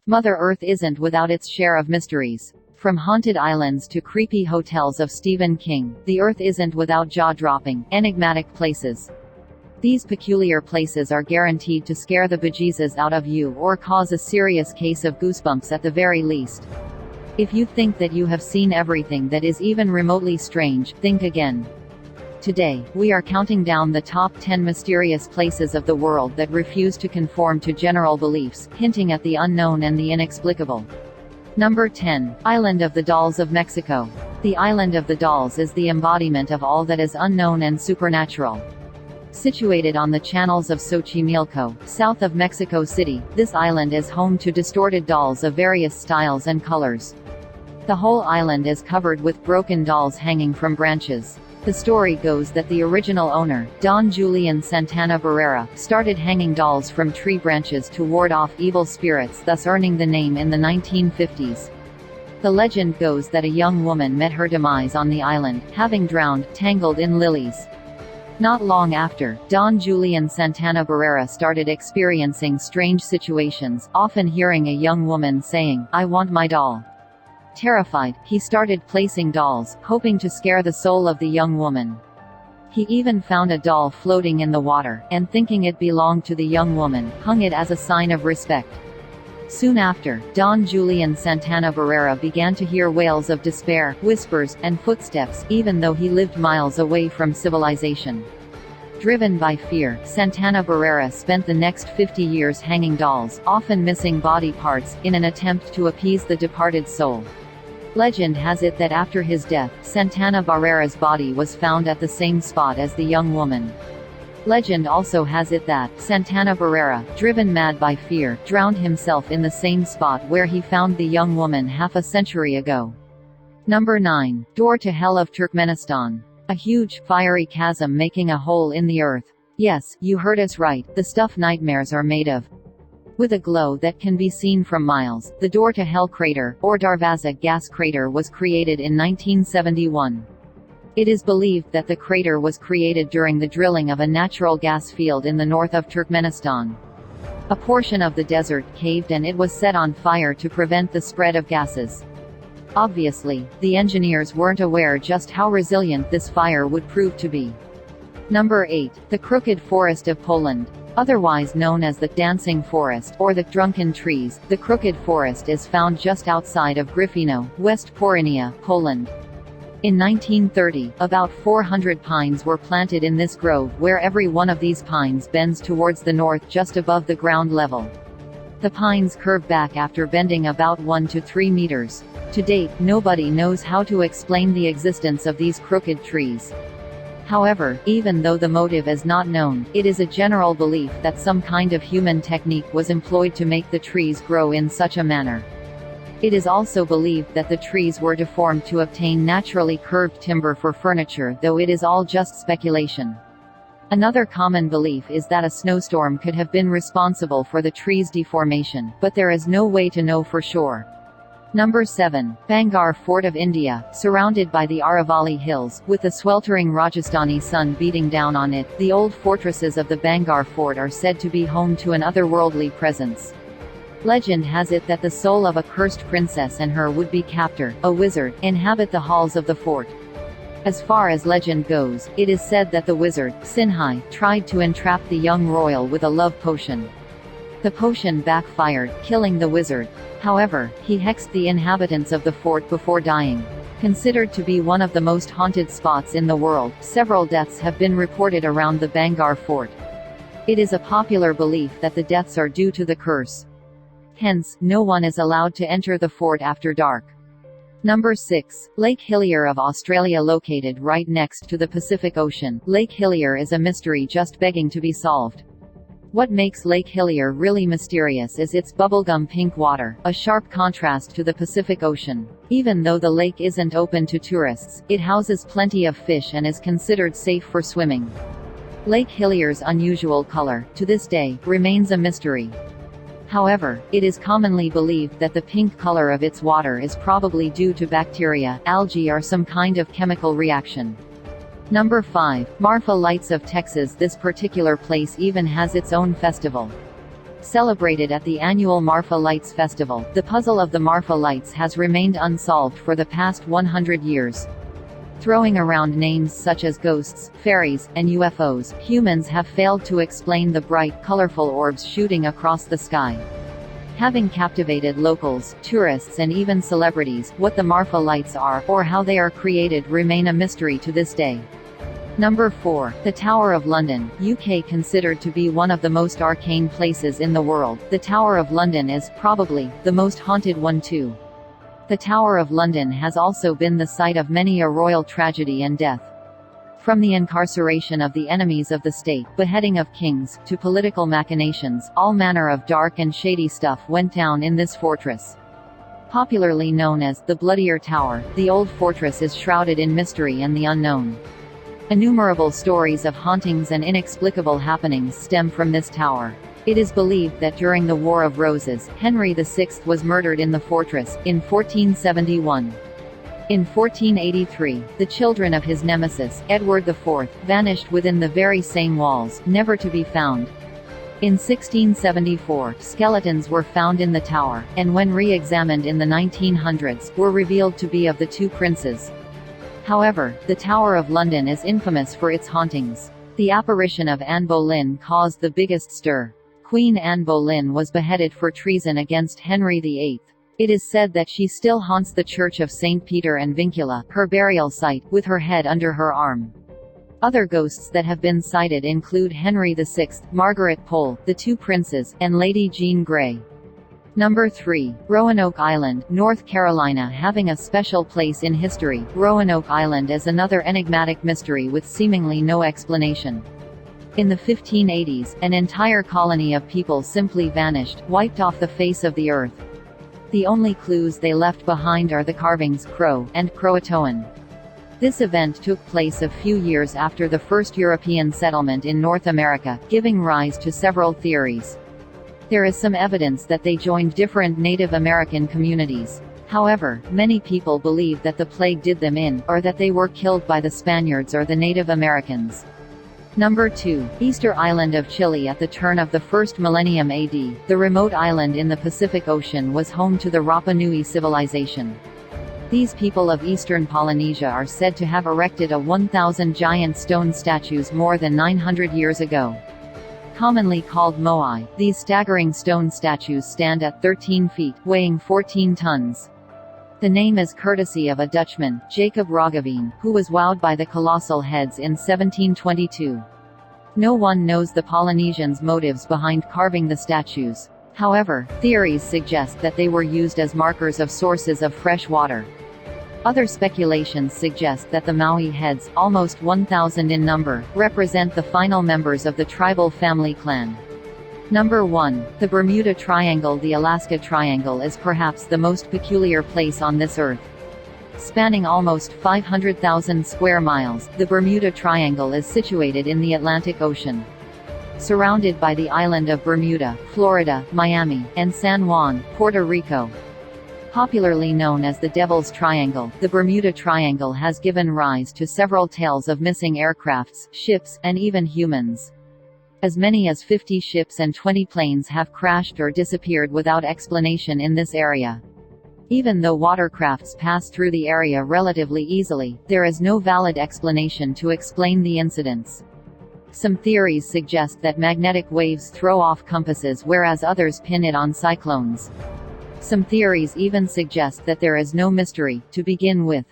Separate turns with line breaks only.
Mother Earth isn't without its share of mysteries. From haunted islands to creepy hotels of Stephen King, the Earth isn't without jaw-dropping, enigmatic places. These peculiar places are guaranteed to scare the bejesus out of you or cause a serious case of goosebumps at the very least. If you think that you have seen everything that is even remotely strange, think again. Today, we are counting down the top 10 mysterious places of the world that refuse to conform to general beliefs, hinting at the unknown and the inexplicable. Number 10. Island of the Dolls of Mexico. The Island of the Dolls is the embodiment of all that is unknown and supernatural. Situated on the channels of Xochimilco, south of Mexico City, this island is home to distorted dolls of various styles and colors. The whole island is covered with broken dolls hanging from branches. The story goes that the original owner, Don Julián Santana Barrera, started hanging dolls from tree branches to ward off evil spirits, thus earning the name in the 1950s. The legend goes that a young woman met her demise on the island, having drowned, tangled in lilies. Not long after, Don Julián Santana Barrera started experiencing strange situations, often hearing a young woman saying, "I want my doll." Terrified, he started placing dolls, hoping to scare the soul of the young woman. He even found a doll floating in the water, and thinking it belonged to the young woman, hung it as a sign of respect. Soon after, Don Julián Santana Barrera began to hear wails of despair, whispers, and footsteps, even though he lived miles away from civilization. Driven by fear, Santana Barrera spent the next 50 years hanging dolls, often missing body parts, in an attempt to appease the departed soul. Legend has it that after his death, Santana Barrera's body was found at the same spot as the young woman. Legend also has it that Santana Barrera, driven mad by fear, drowned himself in the same spot where he found the young woman half a century ago. Number 9. Door to Hell of Turkmenistan. A huge, fiery chasm making a hole in the earth. Yes, you heard us right, the stuff nightmares are made of. With a glow that can be seen from miles, the Door to Hell crater, or Darvaza gas crater, was created in 1971. It is believed that the crater was created during the drilling of a natural gas field in the north of Turkmenistan. A portion of the desert caved and it was set on fire to prevent the spread of gases. Obviously, the engineers weren't aware just how resilient this fire would prove to be. Number 8. The Crooked Forest of Poland. Otherwise known as the Dancing Forest, or the Drunken Trees, the Crooked Forest is found just outside of Gryfino, West Porynia, Poland. In 1930, about 400 pines were planted in this grove, where every one of these pines bends towards the north just above the ground level. The pines curve back after bending about 1 to 3 meters. To date, nobody knows how to explain the existence of these crooked trees. However, even though the motive is not known, it is a general belief that some kind of human technique was employed to make the trees grow in such a manner. It is also believed that the trees were deformed to obtain naturally curved timber for furniture, though it is all just speculation. Another common belief is that a snowstorm could have been responsible for the tree's deformation, but there is no way to know for sure. Number 7. Bangar Fort of India. Surrounded by the Aravalli Hills, with the sweltering Rajasthani sun beating down on it, the old fortresses of the Bangar Fort are said to be home to an otherworldly presence. Legend has it that the soul of a cursed princess and her would-be captor, a wizard, inhabit the halls of the fort. As far as legend goes, it is said that the wizard, Sinhai, tried to entrap the young royal with a love potion. The potion backfired, killing the wizard. However, he hexed the inhabitants of the fort before dying. Considered to be one of the most haunted spots in the world, several deaths have been reported around the Bangar Fort. It is a popular belief that the deaths are due to the curse. Hence, no one is allowed to enter the fort after dark. Number 6. Lake Hillier of Australia. Located right next to the Pacific Ocean, Lake Hillier is a mystery just begging to be solved. What makes Lake Hillier really mysterious is its bubblegum pink water, a sharp contrast to the Pacific Ocean. Even though the lake isn't open to tourists, it houses plenty of fish and is considered safe for swimming. Lake Hillier's unusual color, to this day, remains a mystery. However, it is commonly believed that the pink color of its water is probably due to bacteria, algae, or some kind of chemical reaction. Number 5. Marfa Lights of Texas. This particular place even has its own festival. Celebrated at the annual Marfa Lights Festival, the puzzle of the Marfa Lights has remained unsolved for the past 100 years. Throwing around names such as ghosts, fairies, and UFOs, humans have failed to explain the bright, colorful orbs shooting across the sky. Having captivated locals, tourists and even celebrities, what the Marfa Lights are, or how they are created, remain a mystery to this day. Number 4. The Tower of London, UK. Considered to be one of the most arcane places in the world, the Tower of London is, probably, the most haunted one too. The Tower of London has also been the site of many a royal tragedy and death. From the incarceration of the enemies of the state, beheading of kings, to political machinations, all manner of dark and shady stuff went down in this fortress. Popularly known as the Bloodier Tower, the old fortress is shrouded in mystery and the unknown. Innumerable stories of hauntings and inexplicable happenings stem from this tower. It is believed that during the War of Roses, Henry VI was murdered in the fortress, in 1471. In 1483, the children of his nemesis, Edward IV, vanished within the very same walls, never to be found. In 1674, skeletons were found in the tower, and when re-examined in the 1900s, were revealed to be of the two princes. However, the Tower of London is infamous for its hauntings. The apparition of Anne Boleyn caused the biggest stir. Queen Anne Boleyn was beheaded for treason against Henry VIII. It is said that she still haunts the Church of St. Peter and Vincula, her burial site, with her head under her arm. Other ghosts that have been cited include Henry VI, Margaret Pole, the two princes, and Lady Jean Grey. Number 3. Roanoke Island, North Carolina. Having a special place in history, Roanoke Island is another enigmatic mystery with seemingly no explanation. In the 1580s, an entire colony of people simply vanished, wiped off the face of the earth. The only clues they left behind are the carvings Crow and Croatoan. This event took place a few years after the first European settlement in North America, giving rise to several theories. There is some evidence that they joined different Native American communities. However, many people believe that the plague did them in, or that they were killed by the Spaniards or the Native Americans. Number 2. Easter Island of Chile. At the turn of the first millennium AD, the remote island in the Pacific Ocean was home to the Rapa Nui civilization. These people of eastern Polynesia are said to have erected a 1,000 giant stone statues more than 900 years ago. Commonly called moai, these staggering stone statues stand at 13 feet, weighing 14 tons. The name is courtesy of a Dutchman, Jacob Roggeveen, who was wowed by the colossal heads in 1722. No one knows the Polynesians' motives behind carving the statues. However, theories suggest that they were used as markers of sources of fresh water. Other speculations suggest that the Maui heads, almost 1,000 in number, represent the final members of the tribal family clan. Number 1. The Bermuda Triangle. The Alaska Triangle is perhaps the most peculiar place on this earth. Spanning almost 500,000 square miles, the Bermuda Triangle is situated in the Atlantic Ocean. Surrounded by the island of Bermuda, Florida, Miami, and San Juan, Puerto Rico. Popularly known as the Devil's Triangle, the Bermuda Triangle has given rise to several tales of missing aircrafts, ships, and even humans. As many as 50 ships and 20 planes have crashed or disappeared without explanation in this area. Even though watercrafts pass through the area relatively easily, there is no valid explanation to explain the incidents. Some theories suggest that magnetic waves throw off compasses, whereas others pin it on cyclones. Some theories even suggest that there is no mystery, to begin with.